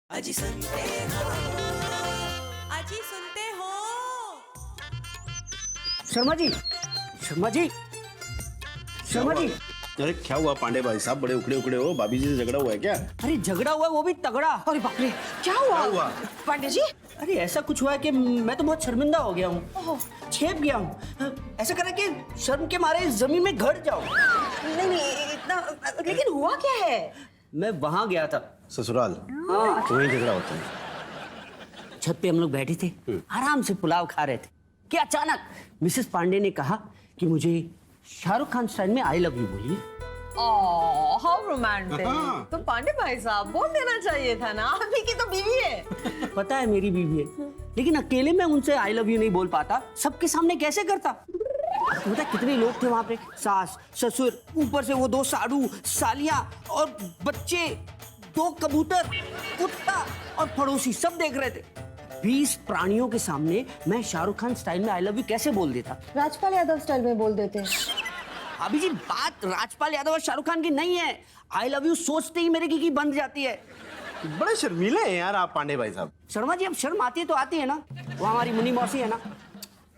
अजी सुनते हो, अजी सुनते हो। शर्मा जी, शर्मा जी, शर्मा जी। अरे क्या हुआ पांडे भाई साहब, बड़े उखड़े उखड़े हो, भाभी जी से झगड़ा हुआ है क्या? अरे झगड़ा हुआ है, वो भी तगड़ा। अरे बाप रे, क्या हुआ? क्या हुआ? पांडे जी, अरे ऐसा कुछ हुआ है कि मैं तो बहुत शर्मिंदा हो गया हूँ, छेप गया हूँ। ऐसा करा कि शर्म के मारे जमीन में घट जाओ। नहीं इतना, लेकिन हुआ क्या है? मैं वहां गया था, ससुराल? हाँ। वहीं झगड़ा होता है। छत पे हम लोग बैठे थे, आराम से पुलाव खा रहे थे कि अचानक मिसेस पांडे ने कहा कि मुझे शाहरुख खान स्टाइल में आई लव यू बोलिए। ओह, हाउ रोमांटिक। तो पांडे भाई साहब बोल देना चाहिए था ना, अभी की तो बीवी है। पता है मेरी बीवी है, लेकिन अकेले मैं उनसे आई लव यू नहीं बोल पाता, सबके सामने कैसे करता? आपको पता है कितने लोग थे वहां पे, सास ससुर, ऊपर से वो दो साड़ू सालियां और बच्चे, दो कबूतर, कुत्ता और पड़ोसी सब देख रहे थे। 20 प्राणियों के सामने मैं शाहरुख खान स्टाइल में आई लव यू कैसे बोल देता? राजपाल यादव स्टाइल में बोल देते हैं। अभी जी बात राजपाल यादव और शाहरुख खान की नहीं है, आई लव यू सोचते ही मेरे की बंद जाती है। बड़े शर्मीले हैं यार आप पांडे भाई साहब। शर्मा जी, अब शर्म आती है तो आती है ना। वो हमारी मुन्नी मौसी है ना,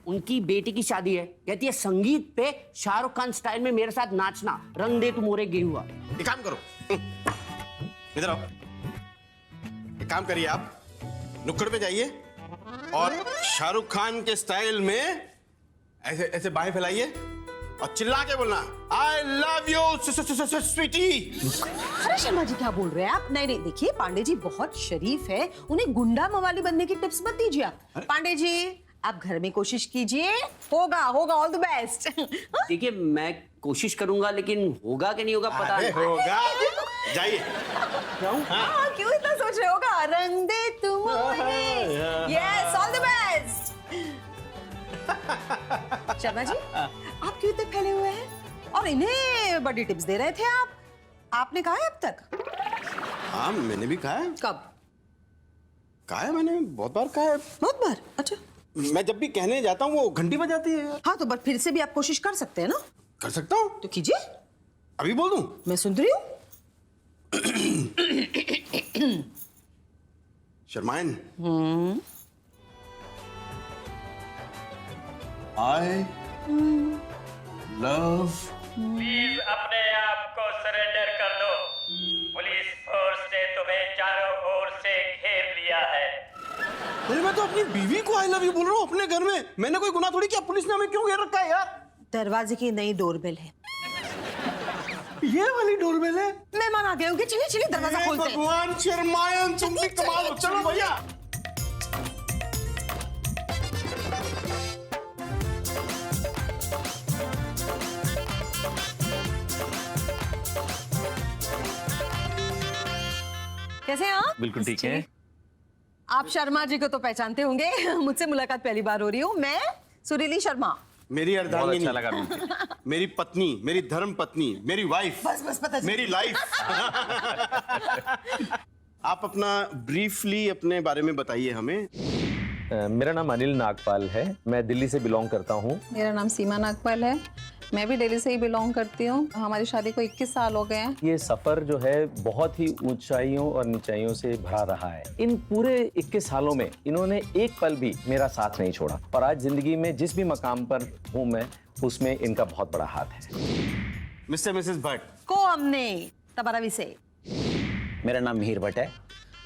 उनकी बेटी की शादी है, कहती है संगीत पे शाहरुख खान स्टाइल में मेरे साथ नाचना, रंग दे तू मोरे गेहुआ। एक काम करो, इधर आओ। एक काम करिए, आप नुक्कड़ पे जाइए और शाहरुख खान के स्टाइल में ऐसे ऐसे बाहें फैलाइए और चिल्ला के बोलना, आई लव यू स्वीटी। अरे शर्मा जी क्या बोल रहे हैं आप? नहीं देखिए, पांडे जी बहुत शरीफ है, उन्हें गुंडा मवाली बनने की टिप्स मत दीजिए आप। पांडे जी आप घर में कोशिश कीजिए, होगा होगा, ऑल द बेस्ट। देखिए मैं कोशिश करूंगा, लेकिन होगा कि नहीं होगा पता अरे नहीं। होगा, जाइए। जाऊं? हाँ, क्यों इतना सोच रहे? होगा, रंग दे तू मोरे। Yes, all the best. Sharma ji आप क्यों इतने फैले हुए हैं और इन्हें बड़ी टिप्स दे रहे थे आप? आपने कहा है अब तक? हाँ मैंने भी कहा है। कब? कहा है मैंने, बहुत बार कहा है। बहुत बार? अच्छा। मैं जब भी कहने जाता हूँ वो घंटी बजाती है यार। हाँ तो बट फिर से भी आप कोशिश कर सकते हैं ना? कर सकता हूँ, तो कीजिए। अभी बोल दूं? मैं सुन रही हूँ। शर्मायन, आई लव। प्लीज अपने आप को सरेंडर कर दो। पुलिस फोर्स ने तुम्हें चारों ओर से घेर लिया है। अरे मैं तो अपनी बीवी को आई लव यू बोल रहा हूँ अपने घर में। मैंने कोई गुनाह थोड़ी किया, पुलिस ने हमें क्यों घेर रखा है यार? दरवाजे की नई डोरबेल है। ये वाली डोरबेल है? मेहमान आ गए होंगे, चलिए चलिए दरवाजा खोलते हैं। भगवान शर्मायन, तुम भी कमाल हो। चलो भैया। कैसे हैं आप? बिल्कुल ठीक है। आप शर्मा जी को तो पहचानते होंगे, मुझसे मुलाकात पहली बार हो रही हूँ। मैं सुरीली शर्मा। मेरी बहुत अर्धांगिनी, अच्छा लगा मिलके। मेरी पत्नी, मेरी धर्म पत्नी, मेरी वाइफ, बस पता चल मेरी लाइफ। आप अपना ब्रीफली अपने बारे में बताइए हमें। मेरा नाम अनिल नागपाल है, मैं दिल्ली से बिलोंग करता हूँ। मेरा नाम सीमा नागपाल है, मैं भी दिल्ली से ही बिलोंग करती हूँ। हमारी शादी को 21 साल हो गए हैं। ये सफर जो है बहुत ही ऊंचाइयों और निचाइयों से भरा रहा है। इन पूरे 21 सालों में इन्होंने एक पल भी मेरा साथ नहीं छोड़ा, और आज जिंदगी में जिस भी मकाम पर हूँ मैं, उसमें इनका बहुत बड़ा हाथ है। मिस्टर मिसेस भट्ट, को हमने तबारा विषय। मेरा नाम मिहिर भट्ट है,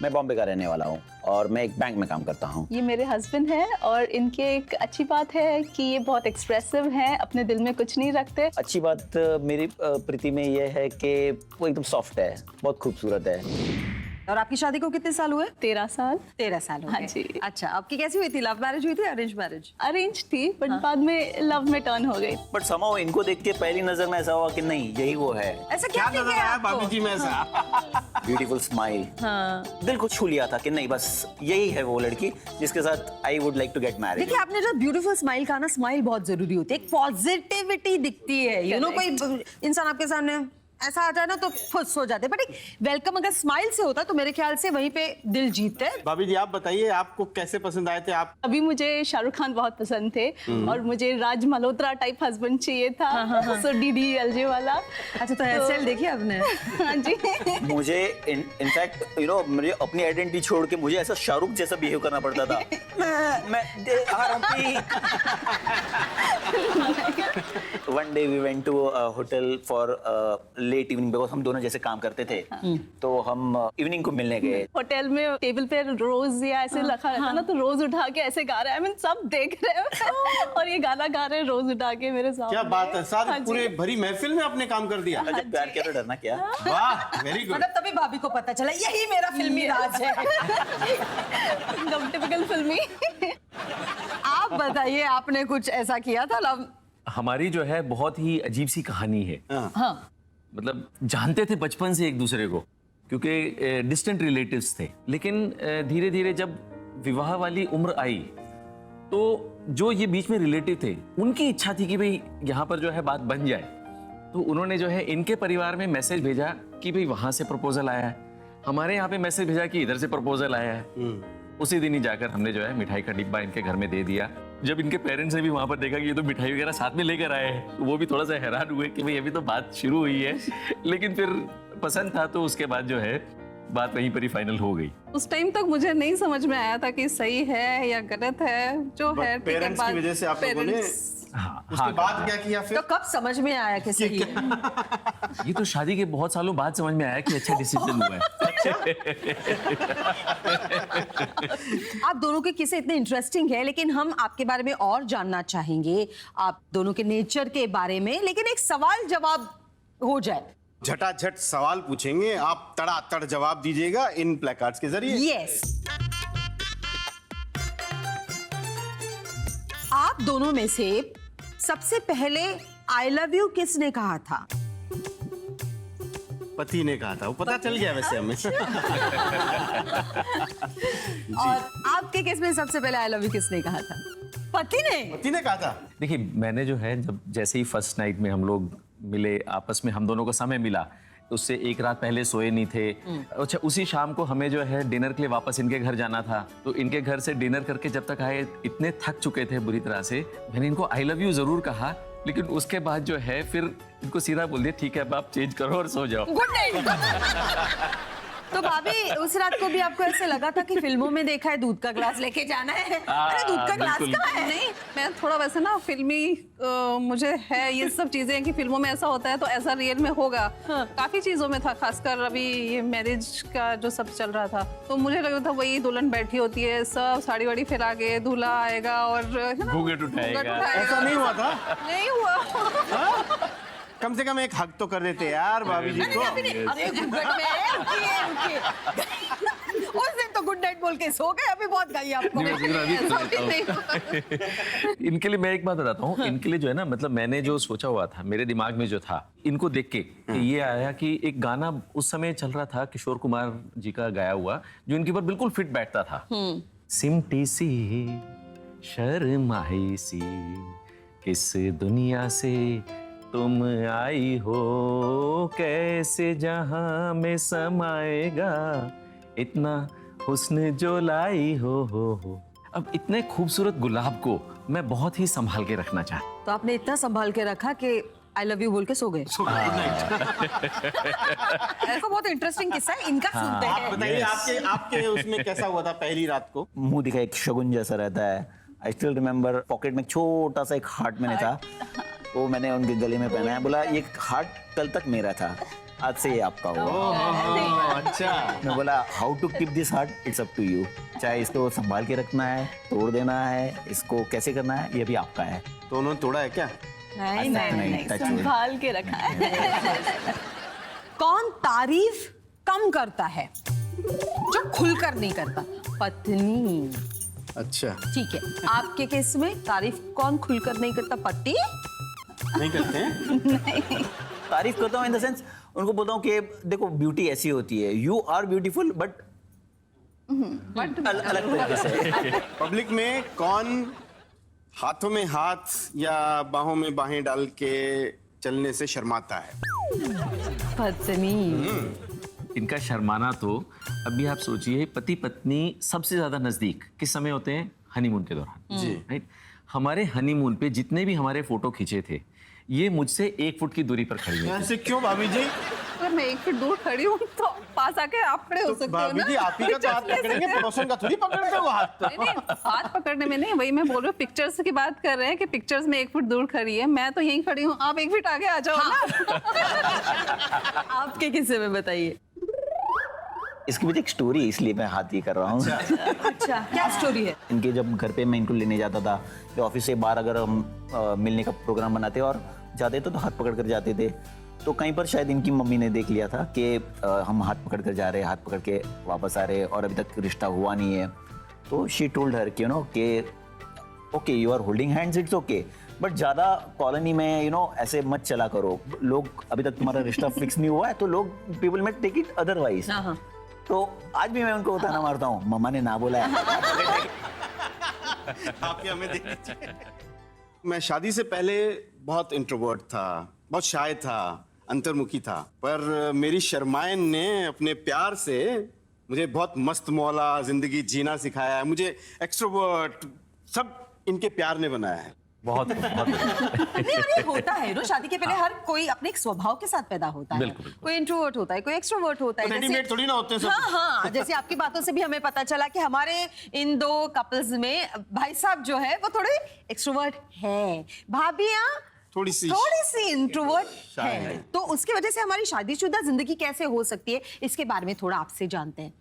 मैं बॉम्बे का रहने वाला हूँ और मैं एक बैंक में काम करता हूँ। ये मेरे हस्बैंड हैं और इनकी एक अच्छी बात है कि ये बहुत एक्सप्रेसिव हैं, अपने दिल में कुछ नहीं रखते। अच्छी बात मेरी प्रीति में ये है कि वो एकदम सॉफ्ट है, बहुत खूबसूरत है। और आपकी शादी को कितने साल हुए? 13 साल। 13 साल हो हाँ गए। जी। अच्छा, आपकी कैसी हुई थी? लव मैरिज हुई थी, अरेंज मैरिज? अरेंज थी, बट बाद में लव में टर्न हो गई। बट समाओ इनको देख के पहली नजर में ऐसा हुआ कि नहीं यही वो है। ऐसा क्या क्या दिख नजर गया आया आपको? भाभी जी में ऐसा? ब्यूटीफुल स्माइल, हाँ। दिल को छू लिया था कि नहीं बस यही है वो लड़की जिसके साथ I would like to get married. देखिए, आपने जो ब्यूटीफुल स्माइल कहा ना, स्माइल बहुत जरूरी होती है, एक पॉजिटिविटी दिखती है। यू नो, कोई इंसान आपके सामने ऐसा आ जाए ना तो खुश हो जाते, बट एक वेलकम अगर स्माइल से होता तो मेरे ख्याल से वहीं पे दिल जीतते। भाभी जी आप बताइए आपको कैसे पसंद आए थे आप? अभी मुझे शाहरुख खान बहुत पसंद थे और मुझे राज मल्होत्रा टाइप हस्बैंड चाहिए था, सो DDLJ वाला। अच्छा, तो हेयर स्टाइल देखी आपने? हाँ जी। मुझे इनफैक्ट मुझे अपनी आइडेंटिटी छोड़ के मुझे ऐसा शाहरुख जैसा बिहेव करना पड़ता था। मैं one day we went to hotel for late evening, because हम दोनों जैसे काम करते थे, तो हम इवनिंग को मिलने गए। होटल में टेबल पे रोज या ऐसे रखा रहता ना, तो रोज उठा के ऐसे गा रहा है, I mean, सब देख रहे हैं और ये गाना गा रहे हैं रोज उठा के मेरे सामने। क्या बात है, साथ हाँ जी। पूरे भरी महफिल में आपने काम कर दिया। जब प्यार किया तो डरना क्या। वाह वेरी गुड। मतलब तभी भाभी को पता चला यही मेरा फिल्मी राज है। टिपिकल फिल्मी। आप बताइए, आपने कुछ ऐसा किया था लव? हमारी जो है बहुत ही अजीब सी कहानी है। हाँ। मतलब जानते थे बचपन से एक दूसरे को, क्योंकि डिस्टेंट रिलेटिव्स थे, लेकिन धीरे धीरे जब विवाह वाली उम्र आई तो जो ये बीच में रिलेटिव थे उनकी इच्छा थी कि भाई यहाँ पर जो है बात बन जाए, तो उन्होंने जो है इनके परिवार में मैसेज भेजा कि भाई वहां से प्रपोजल आया है, हमारे यहाँ पे मैसेज भेजा कि इधर से प्रपोजल आया है। उसी दिन ही जाकर हमने जो है मिठाई का डिब्बा इनके घर में दे दिया। जब इनके पेरेंट्स ने भी वहां पर देखा कि ये तो मिठाई वगैरह साथ में लेकर आए हैं, तो वो भी थोड़ा सा हैरान हुए कि भाई अभी तो बात शुरू हुई है, लेकिन फिर पसंद था तो उसके बाद जो है बात वहीं पर ही फाइनल हो गई। उस टाइम तक मुझे नहीं समझ में आया था कि सही है या गलत है, जो है पेरेंट्स की वजह से आप लोगों ने उसके बाद क्या किया फिर? तो कब समझ में आया कि सही है? ये तो शादी के बहुत सालों बाद समझ में आया कि अच्छा डिसीजन हुआ है। आप दोनों के किस्से इतने इंटरेस्टिंग है, लेकिन हम आपके बारे में और जानना चाहेंगे, आप दोनों के नेचर के बारे में, लेकिन एक सवाल जवाब हो जाए। झटाझट सवाल पूछेंगे, आप तड़ातड़ जवाब दीजिएगा इन प्लेकार्ड्स के जरिए। यस। आप दोनों में से सबसे पहले आई लव यू किसने कहा था? पति ने कहा था, वो पता चल गया वैसे हमें। और आपके केस में सबसे पहले आई लव यू किसने कहा था? पति ने। पति ने कहा था। देखिए मैंने जो है जब जैसे ही फर्स्ट नाइट में हम लोग मिले, आपस में हम दोनों को समय मिला, तो उससे एक रात पहले सोए नहीं थे। अच्छा उसी शाम को हमें जो है डिनर के लिए वापस इनके घर जाना था, तो इनके घर से डिनर करके जब तक आए इतने थक चुके थे बुरी तरह से, मैंने इनको आई लव यू जरूर कहा, लेकिन उसके बाद जो है फिर इनको सीधा बोल दिया ठीक है अब आप चेंज करो और सो जाओ। Good night. तो भाभी उस रात को भी आपको ऐसे लगा था कि फिल्मों में देखा है दूध का ग्लास लेके जाना है? अरे दूध का ग्लास बिल्कुल। कहाँ है? नहीं, मैं थोड़ा वैसे ना फिल्मी मुझे है ये सब चीजें कि फिल्मों में ऐसा होता है तो ऐसा रियल में होगा। काफी चीजों में था, खासकर अभी ये मैरिज का जो सब चल रहा था, तो मुझे लग रहा था वही दुल्हन बैठी होती है, सब साड़ी वाड़ी फैला के, दूल्हा आएगा और है ना, घूंघट उठाएगा। ऐसा नहीं हुआ था? नहीं हुआ। कम से कम एक हक तो कर देते यार भाभी जी को। अरे गुड नाइट। उस दिन तो गुड नाइट बोल के सो गए, अभी बहुत गई आपको। इनके लिए मैं एक बात बताता हूँ, इनके लिए जो है ना, मतलब मैंने जो सोचा हुआ था मेरे दिमाग में जो था, इनको देख के ये आया कि एक गाना उस समय चल रहा था किशोर कुमार जी का गाया हुआ, जो इनके ऊपर बिल्कुल फिट बैठता था। सिमटी सी शर्माई सी किस दुनिया से तुम आई हो, कैसे जहां में समाएगा इतना हुस्न जो लाई हो। अब इतने खूबसूरत गुलाब को मैं बहुत ही संभाल के रखना चाहता। तो आपने इतना संभाल के रखा कि आई लव यू बोल के सो गए। ऐसा बहुत इंटरेस्टिंग किस्सा है, इनका सुनते आप हैं। बताइए आपके उसमें कैसा हुआ था पहली रात को? मुंह दिखा एक शगुन जैसा रहता है। आई स्टिल रिमेम्बर पॉकेट में छोटा सा एक हार्ट मैंने था, वो मैंने उनके गले में पहना है, बोला ये हार्ट कल तक मेरा था, आज से ये आपका होगा। अच्छा। मैं बोला how to keep this heart, it's up to you, चाहे इसको संभाल के रखना है, तोड़ देना है, इसको कैसे करना है, ये भी आपका है। तो उन्होंने तोड़ा है क्या? नहीं नहीं नहीं, touch wood। संभाल के रखा है। कौन तारीफ कम करता है, जो खुलकर नहीं करता? पत्नी। अच्छा। ठीक है, आपके केस में तारीफ कौन खुलकर नहीं करता? पति। नहीं करते हैं? तारीफ करता हूँ इन द सेंस, उनको बोलता हूँ कि देखो ब्यूटी ऐसी होती है, यू आर ब्यूटीफुल बट अलग तरीके से। पब्लिक में कौन हाथों में हाथ या बाहों में बाहें डाल के चलने से शर्माता है। बदतमीज। इनका शर्माना तो अभी आप सोचिए, पति पत्नी सबसे ज्यादा नजदीक किस समय होते हैं? हनीमून के दौरान। जी। राइट। हमारे हनीमून पे जितने भी हमारे फोटो खींचे थे, ये मुझसे 1 फुट की दूरी पर खड़ी हुई थी। ऐसे क्यों भाभी जी? अगर मैं 1 फीट दूर खड़ी हूँ तो पास आके आप खड़े हो तो सकते हो भाभी ना। जी आप ही का तो हाथ Pictures ले पकड़ेंगे, सकते हैं। पड़ोसन का थोड़ी पकड़ते हो हाथ। नहीं नहीं, हाथ पकड़ने में नहीं, वही मैं बोल रही हूँ, पिक्चर्स की बात कर रहे हैं कि पिक्चर्स में 1 फीट दूर खड़ी है, मैं तो यहीं खड़ी हूँ, आप 1 फीट आगे आ जाओ ना। आपके किस्से में बताइए। इसकी वजह एक स्टोरी है, इसलिए मैं हाथ ये कर रहा हूँ। अच्छा, क्या स्टोरी है? इनके जब घर पे मैं इनको लेने जाता था, या ऑफिस से बाहर अगर हम मिलने का प्रोग्राम बनाते और जाते थे तो हाथ पकड़ कर जाते थे। तो कहीं पर शायद इनकी मम्मी ने देख लिया था कि हम हाथ पकड़ कर जा रहे हैं, हाथ पकड़ के वापस आ रहे हैं और अभी तक रिश्ता हुआ नहीं है। तो शी टोल्ड हर कि कि okay you are holding hands, it's okay, but ज़्यादा कॉलोनी में ऐसे मत चला करो, लोग अभी तक तुम्हारा रिश्ता फिक्स नहीं हुआ है तो लोग पीपल में टेक इट अदरवाइज। तो आज भी मैं उनको ताना मारता हूँ, मम्मा ने ना बोला है। आप ही हमें देख लीजिए। मैं शादी से पहले बहुत इंट्रोवर्ट था, बहुत शाय था, अंतर्मुखी था, पर मेरी शर्मायन ने अपने प्यार से मुझे बहुत मस्त मौला जिंदगी जीना सिखाया है। मुझे एक्सट्रोवर्ट सब इनके प्यार ने बनाया है। बहुत बहुत नहीं, और ये होता है ना, शादी के पहले हर कोई अपने एक स्वभाव के साथ पैदा होता है। बिल्कुल, बिल्कुल। कोई इंट्रोवर्ट होता है, कोई एक्सट्रोवर्ट होता है। तो रेडीमेड थोड़ी ना होते हैं सब। हाँ हाँ, जैसे आपकी बातों से भी हमें पता चला कि हमारे इन 2 कपल्स में भाई साहब जो है वो थोड़े एक्सट्रोवर्ट हैं, भाभियाँ थोड़ी सी इंट्रोवर्ट शाय है। है। तो उसकी वजह से हमारी शादीशुदा जिंदगी कैसे हो सकती है, इसके बारे में थोड़ा आपसे जानते हैं।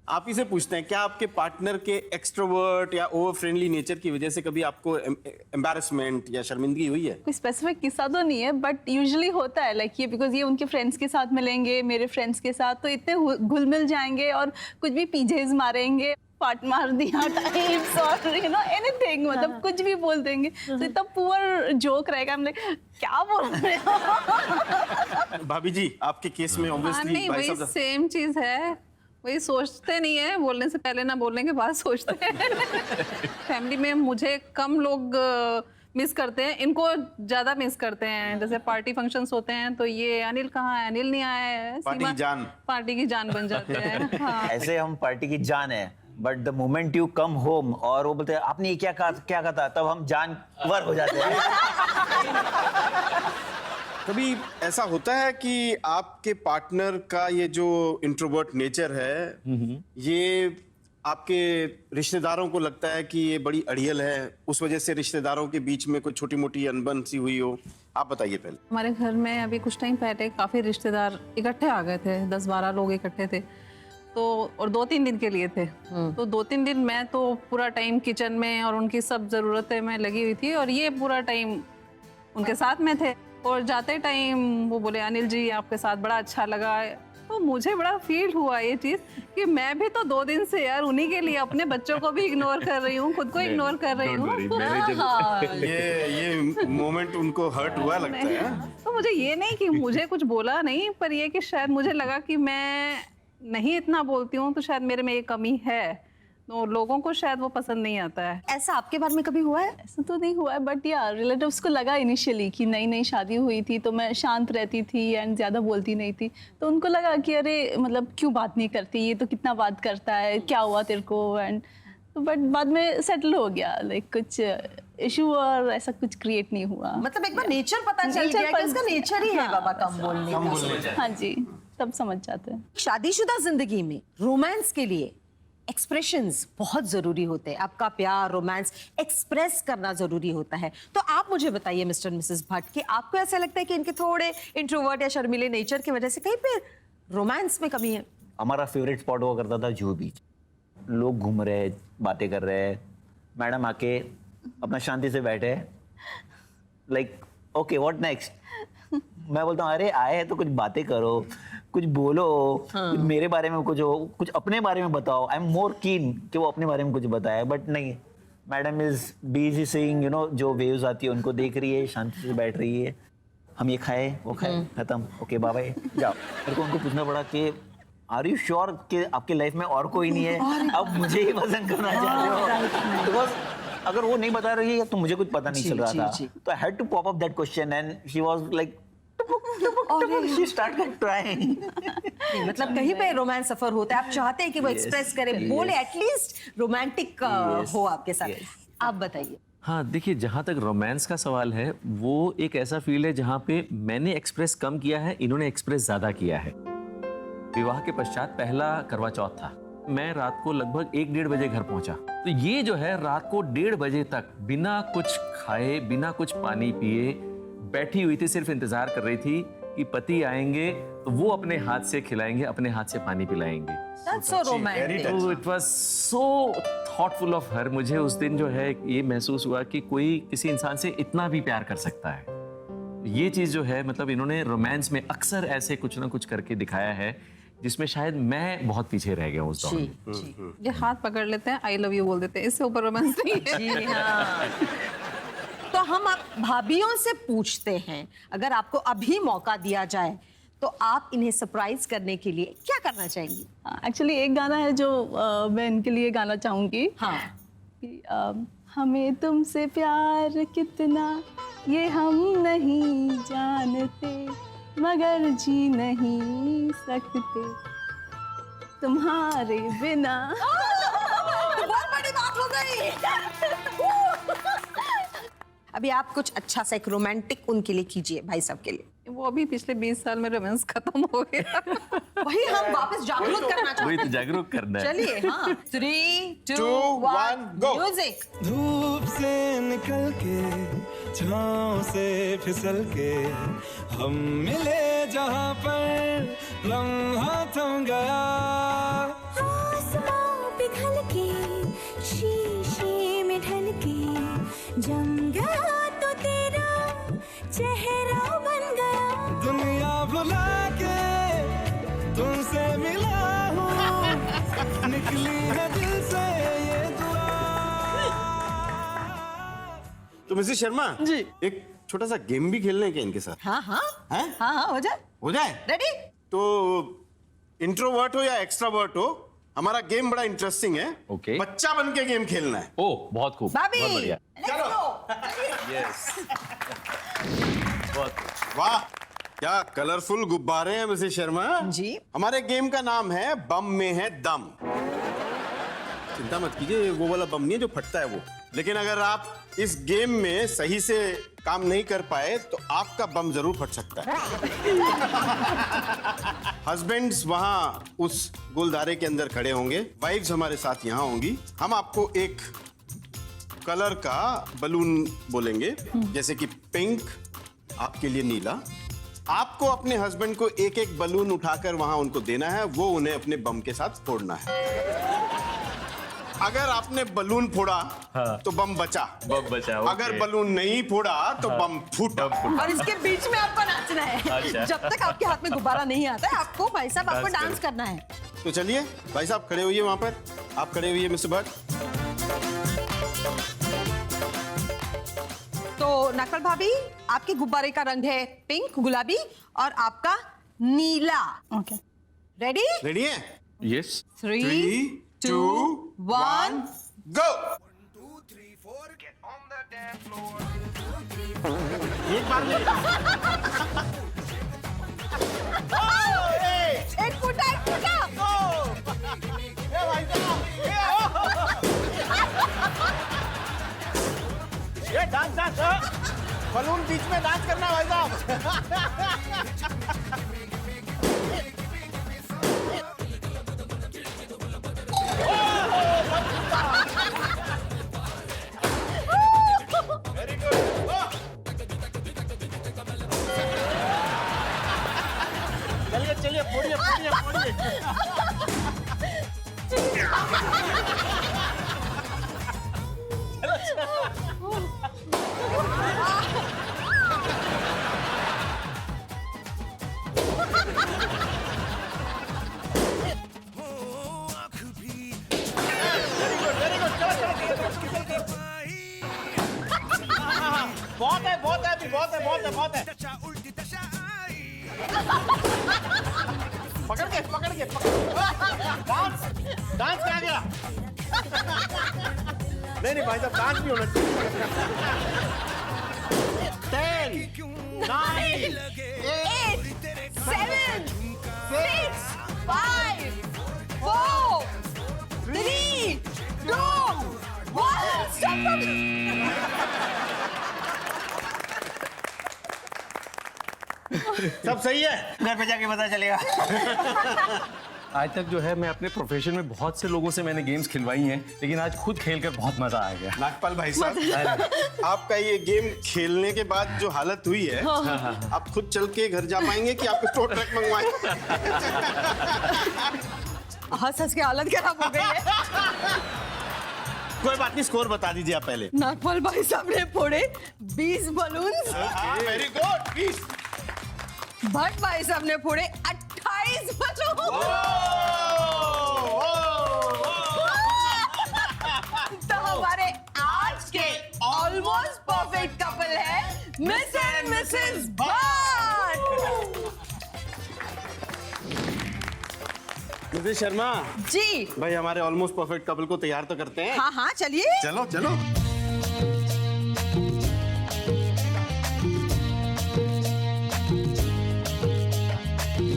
आप ही से पूछते हैं, क्या आपके पार्टनर के एक्सट्रोवर्ट या ओवर फ्रेंडली नेचर की वजह से कभी आपको एम्बैरेसमेंट या शर्मिंदगी हुई है? कोई स्पेसिफिक किस्सा तो नहीं है, बट यूजुअली होता है लाइक ये, बिकॉज ये उनके फ्रेंड्स के साथ मिलेंगे, मेरे फ्रेंड्स के साथ, तो इतने घुल मिल जाएंगे और कुछ भी पीजेज मारेंगे, पाट मार दिया टाइप्स और एनीथिंग, मतलब कुछ भी बोल देंगे, तो इतना पुअर जोक रहेगा। हम क्या बोल रहे हो? भाभी जी आपके केस में हाँ ऑब्वियसली नहीं, वही सेम चीज है, वही सोचते नहीं है, बोलने से पहले ना बोलने के बाद सोचते हैं। फैमिली में मुझे कम लोग मिस करते हैं, इनको ज्यादा मिस करते हैं। जैसे पार्टी फंक्शंस होते हैं तो ये अनिल कहाँ है, अनिल नहीं आया है, पार्टी की जान। पार्टी की जान बन जाते हैं। हाँ। ऐसे हम पार्टी की जान है, but the moment you come home और वो बोलते हैं आपने ये क्या कहा था, तब हम जानवर हो जाते हैं। कभी ऐसा होता है कि आपके पार्टनर का ये जो इंट्रोवर्ट नेचर है, ये आपके रिश्तेदारों को लगता है कि ये बड़ी अड़ियल है, उस वजह से रिश्तेदारों के बीच में कोई छोटी मोटी अनबन सी हुई हो? आप बताइए पहले। हमारे घर में अभी कुछ टाइम पहले काफी रिश्तेदार इकट्ठे आ गए थे, 10-12 लोग इकट्ठे थे, तो और 2-3 दिन के लिए थे। तो 2-3 दिन मैं तो पूरा टाइम किचन में और उनकी सब जरूरतें में लगी हुई थी, और ये पूरा टाइम उनके साथ में थे। और जाते टाइम वो बोले अनिल जी आपके साथ बड़ा अच्छा लगा। तो मुझे बड़ा फील हुआ ये चीज़ कि मैं भी तो 2 दिन से यार उन्हीं के लिए अपने बच्चों को भी इग्नोर कर रही हूँ, खुद को इग्नोर कर रही हूँ। ये मोमेंट उनको हर्ट हुआ लगता है। तो मुझे ये नहीं कि मुझे कुछ बोला नहीं, पर ये कि शायद मुझे लगा कि मैं नहीं इतना बोलती हूँ, तो शायद मेरे में ये कमी है, तो लोगों को शायद वो पसंद नहीं आता है। ऐसा आपके बारे में कभी हुआ है? ऐसा तो नहीं हुआ है, बट यार रिलेटिव्स को लगा इनिशियली कि नई नई शादी हुई थी तो मैं शांत रहती थी एंड ज़्यादा बोलती नहीं थी, तो उनको लगा कि अरे मतलब क्यों बात नहीं करती, ये तो कितना बात करता है, क्या हुआ तेरे को, एंड तो बट बाद में सेटल हो गया, लाइक कुछ इशू और ऐसा कुछ क्रिएट नहीं हुआ। मतलब एक बार नेचर पता चल गया कि उसका नेचर ही है बाबा कम बोलने का। हाँ जी, तब समझ जाते हैं। शादीशुदा जिंदगी में रोमांस के लिए एक्सप्रेशंस बहुत जरूरी होते हैं। आपका प्यार, रोमांस एक्सप्रेस करना जरूरी होता है। तो आप मुझे बताइए मिस्टर मिसेस भट्ट कि आपको ऐसा लगता है कि इनके थोड़े इंट्रोवर्ट या शर्मीले नेचर की वजह से कहीं पे रोमांस में कमी है? हमारा फेवरेट स्पॉट हुआ करता था जुहू बीच। लोग घूम रहे हैं, बातें कर रहे हैं, मैडम आके अपना शांति से बैठे, लाइक ओके व्हाट नेक्स्ट। मैं बोलता हूँ अरे आए हैं तो कुछ बातें करो, कुछ बोलो, कुछ मेरे बारे में कुछ हो, कुछ अपने बारे में बताओ। आई एम मोर कीन कि वो अपने बारे में कुछ बताए, बट नहीं, मैडम इज बिजी सीइंग जो वेव्स आती है उनको देख रही है, शांति से बैठ रही है। हम ये खाए वो खाए, खत्म, ओके बाय बाय, जाओ। मेरे को उनको पूछना पड़ा कि आर यू श्योर कि आपकी लाइफ में और कोई नहीं है, अब मुझे ही पसंद करना चाहते हो? बिकॉज अगर वो नहीं बता रही है तो मुझे कुछ पता नहीं जी, चल रहा जी, था जी। तो I had to pop up that question and she was like she started crying. नहीं, मतलब कहीं पे रोमांस सफर होता है, आप चाहते हैं कि वो एक्सप्रेस करे, बोले, एटलीस्ट रोमांटिक हो आपके साथ। आप बताइए। हाँ देखिए, जहाँ तक रोमांस का सवाल है, वो एक ऐसा फील्ड है जहाँ पे मैंने एक्सप्रेस कम किया है, इन्होंने एक्सप्रेस ज्यादा किया है। विवाह के पश्चात पहला करवा चौथ था, मैं रात को लगभग 1-1:30 बजे घर पहुंचा। तो ये जो है रात को 1:30 बजे तक बिना कुछ खाए, बिना कुछ पानी पिए बैठी हुई थी, सिर्फ इंतजार कर रही थी कि पति आएंगे तो वो अपने हाथ से खिलाएंगे, अपने हाथ से पानी पिलाएंगे। That's so romantic. तो it was so thoughtful of her. मुझे उस दिन जो है ये महसूस हुआ कि कोई किसी इंसान से इतना भी प्यार कर सकता है। ये चीज जो है, मतलब इन्होंने रोमांस में अक्सर ऐसे कुछ ना कुछ करके दिखाया है जिसमें शायद मैं बहुत पीछे रह गया हूँ उस दौर में। ये हाथ पकड़ लेते हैं, आई लव यू बोल देते हैं, इससे ऊपर रोमांस नहीं है। जी हाँ। तो हम आप भाभीियों से पूछते हैं, अगर आपको अभी मौका दिया जाए तो आप इन्हें सरप्राइज करने के लिए क्या करना चाहेंगी? एक्चुअली एक गाना है जो मैं इनके लिए गाना चाहूंगी। हाँ। कि, हमें तुमसे प्यार कितना ये हम नहीं जानते, मगर जी नहीं सकते तुम्हारे बिना। बहुत बड़ी बात हो गई। अभी आप कुछ अच्छा सा एक रोमांटिक उनके लिए कीजिए, भाई साहब के लिए। वो अभी पिछले 20 साल में रोमांस खत्म हो गया। वही हम वापस जागरूक करना चाहते वही हैं। तो जागरूक करना है। चलिए, हाँ। 3, 2, 1, 1, go. म्यूजिक। धूप से निकल के, छाँव से फिसल के, हम मिले जहाँ पर लम्हा थम गया। आसमां पिघल के, शीशे में ढल के, जम गया तो तेरा चेहरा बन गया। दुनिया भुला के तुमसे मिला हूँ, निकली है दिल से ये दुआ। तो मिसेस शर्मा जी। एक छोटा सा गेम भी खेलने के इनके साथ। हाँ हाँ हैं? हाँ हाँ, हो जाए। हो जाए? रेडी? तो इंट्रोवर्ट हो या एक्सट्रावर्ट हो, हमारा गेम बड़ा इंटरेस्टिंग है। Okay. बच्चा बन के गेम खेलना है। ओह बहुत खूब, भाभी, बहुत बढ़िया। let's go। वाह, क्या कलरफुल गुब्बारे हैं मिसेस शर्मा जी। हमारे गेम का नाम है बम में है दम। चिंता मत कीजिए, वो वाला बम नहीं है जो फटता है वो। लेकिन अगर आप इस गेम में सही से काम नहीं कर पाए तो आपका बम जरूर फट सकता है। हस्बैंड्स वहां उस गुलदारे के अंदर खड़े होंगे, वाइफ्स हमारे साथ यहाँ होंगी। हम आपको एक कलर का बलून बोलेंगे, जैसे कि पिंक, आपके लिए नीला। आपको अपने हस्बैंड को एक एक बलून उठाकर वहां उनको देना है, वो उन्हें अपने बम के साथ फोड़ना है। अगर आपने बलून फोड़ा तो बम बचा, बम बचा, ओके। अगर बलून नहीं फोड़ा तो बम फूटा। और इसके बीच में आपको नाचना है। अच्छा। जब तक आपके हाथ में गुब्बारा नहीं आता है, आपको भाई साहब आपको डांस डांस करना है। तो चलिए भाई साहब खड़े होइए वहां पर, आप खड़े होइए मिस्टर भट्ट। तो नकल भाभी, आपके गुब्बारे का रंग है पिंक, गुलाबी, और आपका नीला। ओके। रेडी? रेडी है? यस। 3, 2, 1, गो। एक फुटा, एक फुटा। ये डांस डांस, बलून बीच में डांस करना भाई साहब। चलिए चलिए, फोड़िए फोड़िए फोड़िए। बहुत है बहुत है अभी, बहुत है बहुत है बहुत है। पकड़ के पकड़ के डांस डांस कहाँ गया? नहीं भाई साहब डांस भी होना चाहिए। 10 9 8 7 6 5 4 3 2 1 stop। सब सही है? घर पे जाके पता चलेगा। आज तक जो है मैं अपने प्रोफेशन में बहुत से लोगों से मैंने गेम्स खिलवाई हैं, लेकिन आज खुद खेलकर बहुत मजा आ गया। नागपाल भाई साहब, आपका ये गेम खेलने के बाद जो हालत हुई है, आप खुद चल के घर जा पाएंगे कि आपको टो ट्रक मंगवाएं? हंस के हालत खराब हो गई है। कोई बात नहीं, स्कोर बता दीजिए आप पहले। नागपाल भाई साहब ने फोड़े 20 बलून्स। Very good, 20। भट्ट भाई साहब ने फोड़े 28 बलून। तो हमारे आज के ऑलमोस्ट परफेक्ट कपल है Mr and Mrs Bhatt. Mrs Sharma ji भाई, हमारे ऑलमोस्ट परफेक्ट कपल को तैयार तो करते हैं। हाँ हाँ चलिए। चलो चलो।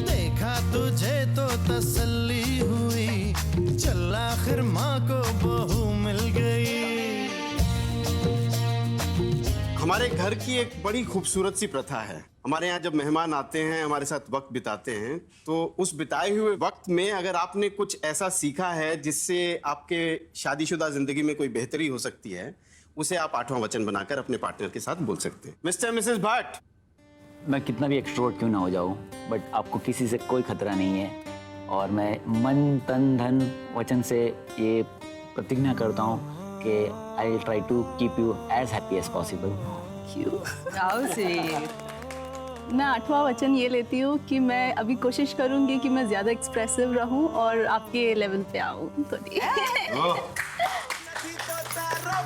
देखा तुझे तो तसल्ली हुई, चल आखिर माँ को बहू मिल गई। हमारे घर की एक बड़ी खूबसूरत सी प्रथा है। हमारे यहाँ जब मेहमान आते हैं, हमारे साथ वक्त बिताते हैं, तो उस बिताए हुए वक्त में अगर आपने कुछ ऐसा सीखा है जिससे आपके शादीशुदा जिंदगी में कोई बेहतरी हो सकती है, उसे आप 8वां वचन बनाकर अपने पार्टनर के साथ बोल सकते हैं। Mister Mrs Bhatt. मैं कितना भी एक्सट्रोवर्ट क्यों ना हो जाऊं, बट आपको किसी से कोई खतरा नहीं है, और मैं मन तन धन वचन से ये प्रतिज्ञा करता हूँ कि I will try to keep you as happy as possible. मैं 8वां वचन ये लेती हूँ कि मैं अभी कोशिश करूँगी कि मैं ज़्यादा एक्सप्रेसिव रहूँ और आपके लेवल पे आऊँ थोड़ी।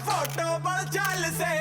फोटो बड़ चाल से